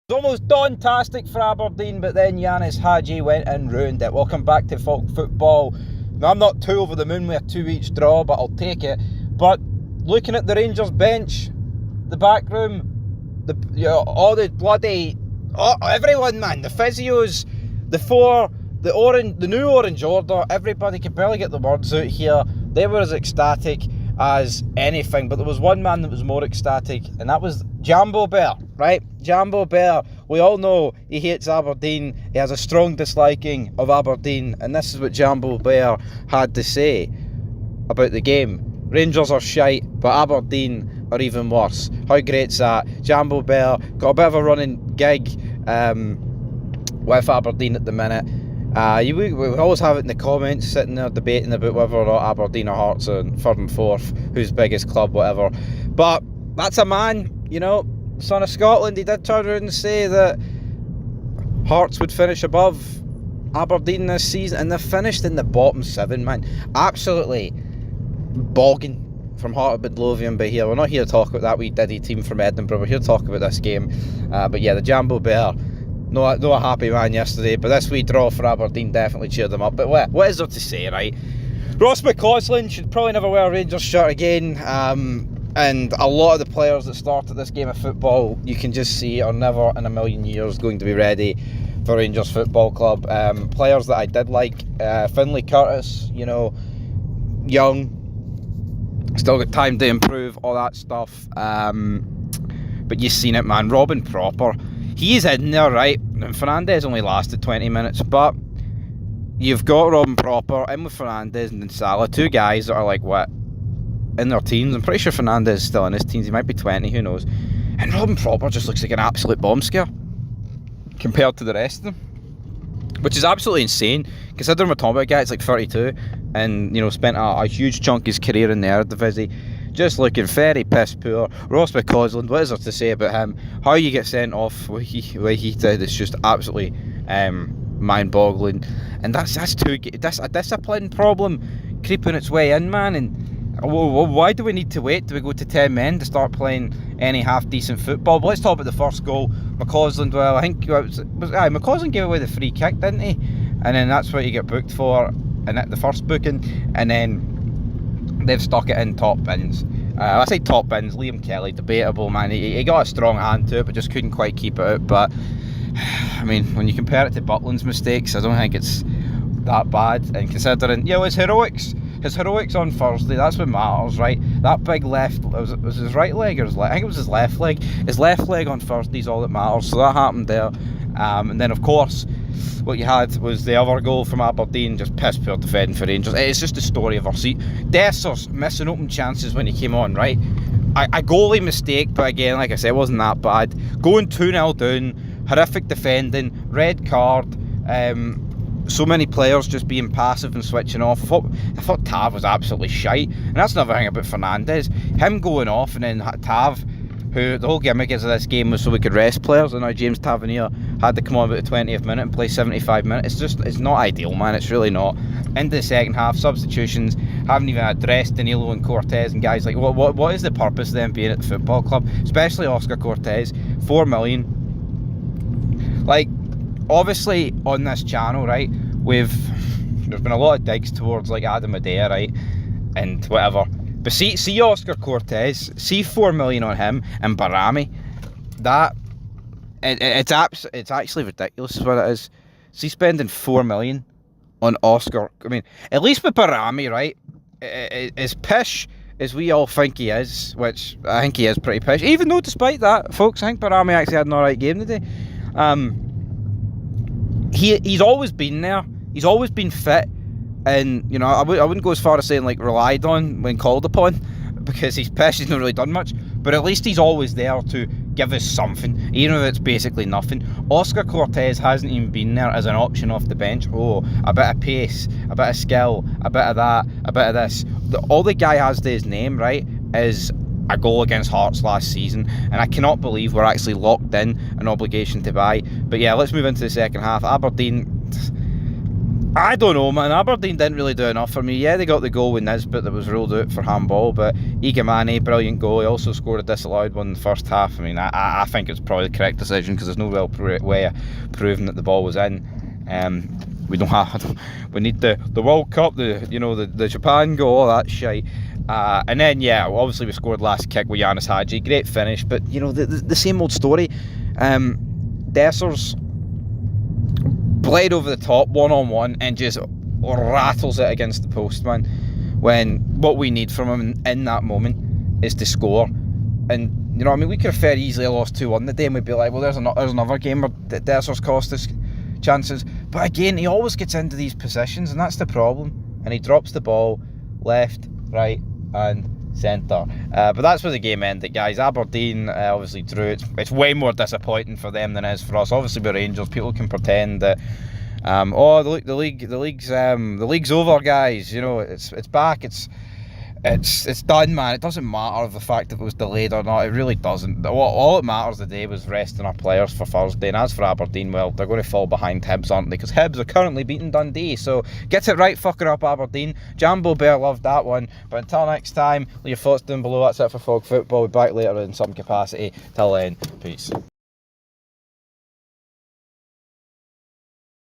was almost dawn-tastic for Aberdeen, but then Yanis Hadji went and ruined it. Welcome back to Folk Football. Now, I'm not too over the moon with a 2-each draw, but I'll take it. But looking at the Rangers bench, the back room, all the bloody... everyone, man. The physios, the new orange order, everybody could barely get the words out here. They were as ecstatic as anything, but there was one man that was more ecstatic, and that was Jambo Bear, right? Jambo Bear, we all know he hates Aberdeen. He has a strong disliking of Aberdeen, and this is what Jambo Bear had to say about the game. Rangers are shite, but Aberdeen are even worse. How great's that? Jambo Bear got a bit of a running gig with Aberdeen at the minute. We always have it in the comments, sitting there debating about whether or not Aberdeen or Hearts are third and fourth, who's biggest club, whatever. But that's a man, son of Scotland. He did turn around and say that Hearts would finish above Aberdeen this season, and they've finished in the bottom 7, man. Absolutely bogging from Heart of Midlothian. But here, we're not here to talk about that wee Diddy team from Edinburgh. We're here to talk about this game. But yeah, the Jambo Bear, no a happy man yesterday, but this wee draw for Aberdeen definitely cheered them up. But what is there to say, right? Ross McCausland should probably never wear a Rangers shirt again, and a lot of the players that started this game of football, you can just see, are never in a million years going to be ready for Rangers Football Club. Players that I did like, Finlay Curtis, young, still got time to improve, all that stuff. But you've seen it, man. Robin Proper, he is in there, right? And Fernandez only lasted 20 minutes, but you've got Robin Proper in with Fernandez and then Salah, two guys that are like, what, in their teens? I'm pretty sure Fernandez is still in his teens. He might be 20, who knows? And Robin Proper just looks like an absolute bomb scare compared to the rest of them, which is absolutely insane, considering we're talking about a guy that's like 32 and, spent a huge chunk of his career in the Eredivisie. Just looking very piss poor. Ross McCausland, what is there to say about him? How you get sent off what he did is just absolutely mind-boggling. And that's a discipline problem creeping its way in, man. And why do we need to wait till we go to 10 men to start playing any half-decent football? But let's talk about the first goal. McCausland, well, I think McCausland gave away the free kick, didn't he? And then that's what you get booked for, and at the first booking, and then they've stuck it in top bins. I say top bins, Liam Kelly, debatable, man. He got a strong hand to it, but just couldn't quite keep it out. But, I mean, when you compare it to Butland's mistakes, I don't think it's that bad. And considering, his heroics on Thursday, that's what matters, right? That big left, was his right leg or his left? I think it was his left leg. His left leg on Thursday is all that matters, so that happened there. And then, of course, what you had was the other goal from Aberdeen, just piss poor defending for Rangers. It's just the story of our seat. Dessers missing open chances when he came on, right? A goalie mistake, but again, like I said, it wasn't that bad. Going 2-0 down, horrific defending, red card, so many players just being passive and switching off. I thought Tav was absolutely shite, and that's another thing about Fernandez. Him going off, and then Tav, who the whole gimmick is of this game was so we could rest players, and now James Tavernier had to come on about the 20th minute and play 75 minutes. It's not ideal, man. It's really not. Into the second half, substitutions, haven't even addressed Danilo and Cortez and guys like, what is the purpose of them being at the football club? Especially Oscar Cortez, 4 million. Like, obviously on this channel, right, there's been a lot of digs towards like Adam Adair, right, and whatever. But see Oscar Cortez, see 4 million on him, and Barami. It's actually ridiculous is what it is. See, spending 4 million on Oscar. I mean, at least with Barami, right, as pish as we all think he is, which I think he is pretty pish. Even though, despite that, folks, I think Barami actually had an alright game today. He's always been there. He's always been fit. And, I wouldn't go as far as saying, like, relied on when called upon, because he's pish, he's not really done much. But at least he's always there to give us something, even if it's basically nothing. Oscar Cortez hasn't even been there as an option off the bench. Oh, a bit of pace, a bit of skill, a bit of that, a bit of this. All the guy has to his name, right, is a goal against Hearts last season, and I cannot believe we're actually locked in an obligation to buy. But yeah, let's move into the second half. Aberdeen, I don't know, man. Aberdeen didn't really do enough for me. Yeah, they got the goal with Nisbet that was ruled out for handball, but Igamane, brilliant goal. He also scored a disallowed one in the first half. I mean, I think it's probably the correct decision because there's no real way of proving that the ball was in. We don't have. We need the World Cup, the Japan goal, all that shite. And then obviously we scored last kick with Yanis Hadji. Great finish, but the same old story. Dessers blade over the top, one-on-one, and just rattles it against the post, man. When what we need from him in that moment is to score. And, we could have very easily lost 2-1 the day, and we'd be like, well, there's another game where Dessers cost us chances. But again, he always gets into these positions, and that's the problem. And he drops the ball left, right, and centre. But that's where the game ended, guys. Aberdeen obviously drew. It's way more disappointing for them than it is for us. Obviously, we're Rangers. People can pretend that the league's over, guys. It's back. It's done, man. It doesn't matter the fact if it was delayed or not. It really doesn't. All that matters today was resting our players for Thursday. And as for Aberdeen, well, they're going to fall behind Hibs, aren't they? Because Hibs are currently beating Dundee. So get it right, fucking up Aberdeen. Jambo Bear loved that one. But until next time, leave your thoughts down below. That's it for Fog Football. We'll be back later in some capacity. Till then, peace.